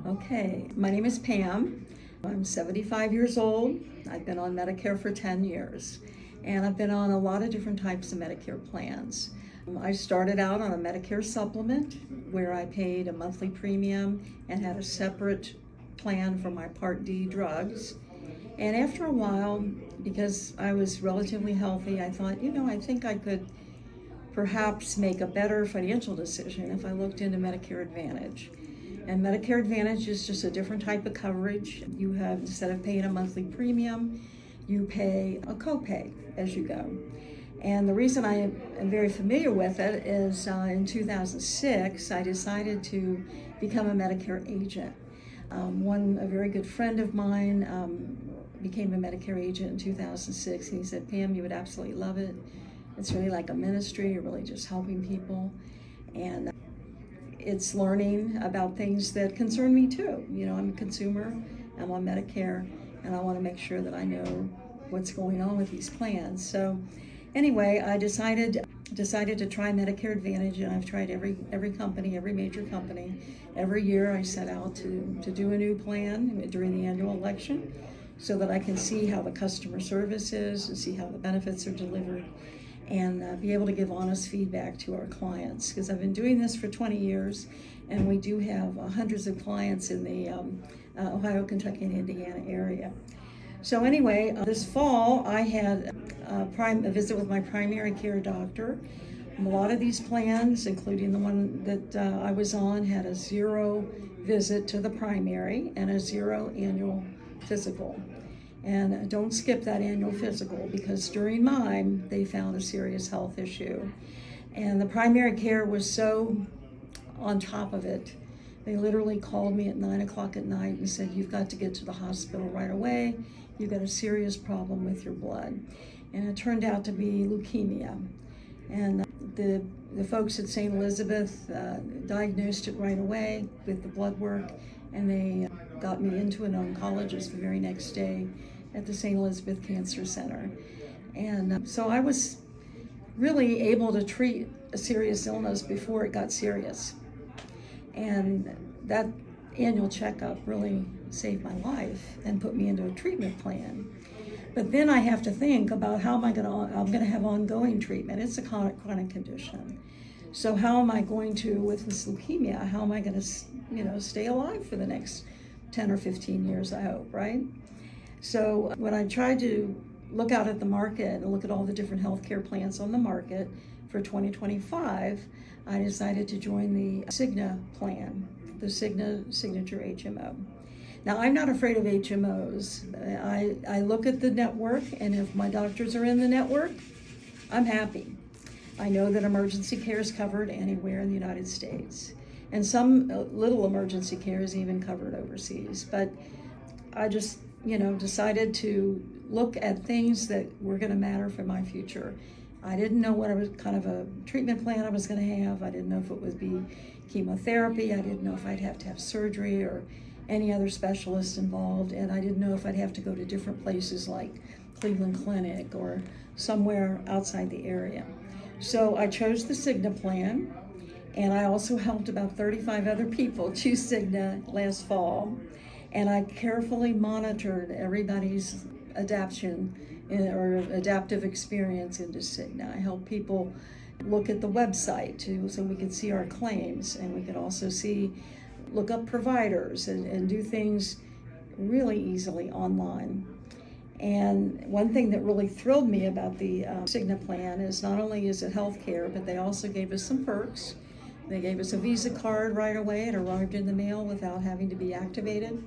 Okay, my name is Pam. I'm 75 years old. I've been on Medicare for 10 years, and I've been on a lot of different types of Medicare plans. I started out on a Medicare supplement where I paid a monthly premium and had a separate plan for my Part D drugs. And after a while, because I was relatively healthy, I thought, I think I could perhaps make a better financial decision if I looked into Medicare Advantage. And Medicare Advantage is just a different type of coverage. You have, instead of paying a monthly premium, you pay a copay as you go. And the reason I am very familiar with it is in 2006, I decided to become a Medicare agent. A very good friend of mine became a Medicare agent in 2006, and he said, Pam, you would absolutely love it. It's really like a ministry. You're really just helping people. And it's learning about things that concern me too. I'm a consumer, I'm on Medicare, and I want to make sure that I know what's going on with these plans. So anyway, I decided to try Medicare Advantage, and I've tried every company, every major company. Every year I set out to do a new plan during the annual election so that I can see how the customer service is and see how the benefits are delivered, and be able to give honest feedback to our clients, because I've been doing this for 20 years, and we do have hundreds of clients in the Ohio, Kentucky, and Indiana area. So anyway, this fall I had a visit with my primary care doctor. A lot of these plans, including the one that I was on, had a 0 visit to the primary and a 0 annual physical. And don't skip that annual physical, because during mine, they found a serious health issue. And the primary care was so on top of it. They literally called me at 9 o'clock at night and said, you've got to get to the hospital right away. You've got a serious problem with your blood. And it turned out to be leukemia. And the folks at St. Elizabeth diagnosed it right away with the blood work, and they got me into an oncologist the very next day at the St. Elizabeth Cancer Center. And so I was really able to treat a serious illness before it got serious. And that annual checkup really saved my life and put me into a treatment plan. But then I have to think about how I'm going to have ongoing treatment. It's a chronic condition. So how am I going to, with this leukemia, how am I going to, stay alive for the next 10 or 15 years, I hope, right? So when I tried to look out at the market and look at all the different healthcare plans on the market for 2025, I decided to join the Cigna plan, the Cigna Signature HMO. Now, I'm not afraid of HMOs. I look at the network, and if my doctors are in the network, I'm happy. I know that emergency care is covered anywhere in the United States, and some little emergency care is even covered overseas. But I just, decided to look at things that were going to matter for my future. I didn't know what kind of a treatment plan I was going to have. I didn't know if it would be chemotherapy. I didn't know if I'd have to have surgery or any other specialist involved. And I didn't know if I'd have to go to different places like Cleveland Clinic or somewhere outside the area. So I chose the Cigna plan, and I also helped about 35 other people choose Cigna last fall. And I carefully monitored everybody's adaptive experience into Cigna. I helped people look at the website too, so we could see our claims, and we could also look up providers and do things really easily online. And one thing that really thrilled me about the Cigna plan is not only is it healthcare, but they also gave us some perks. They gave us a Visa card right away. It arrived in the mail without having to be activated.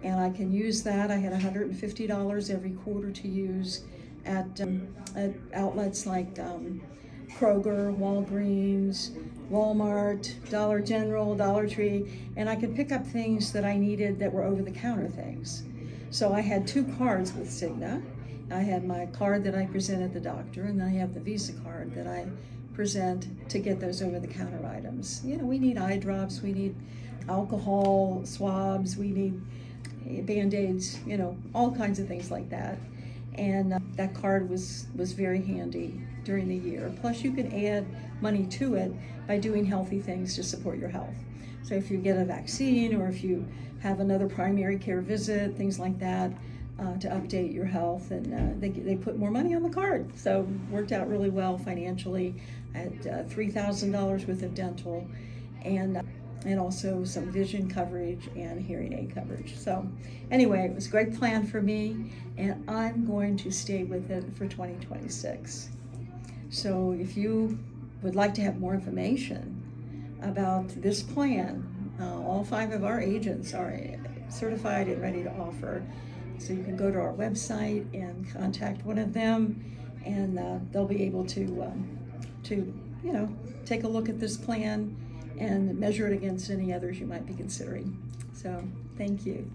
And I can use that. I had $150 every quarter to use at outlets like Kroger, Walgreens, Walmart, Dollar General, Dollar Tree, and I could pick up things that I needed that were over-the-counter things. So I had 2 cards with Cigna. I had my card that I present at the doctor, and then I have the Visa card that I present to get those over-the-counter items. We need eye drops, we need alcohol swabs, we need Band-Aids, all kinds of things like that. And that card was very handy during the year. Plus, you can add money to it by doing healthy things to support your health. So if you get a vaccine or if you have another primary care visit, things like that, to update your health, and they put more money on the card. So worked out really well financially. I had $3,000 worth of dental, and also some vision coverage and hearing aid coverage. So anyway, it was a great plan for me, and I'm going to stay with it for 2026. So if you would like to have more information about this plan, all 5 of our agents are certified and ready to offer. So you can go to our website and contact one of them, and they'll be able to take a look at this plan and measure it against any others you might be considering. So thank you.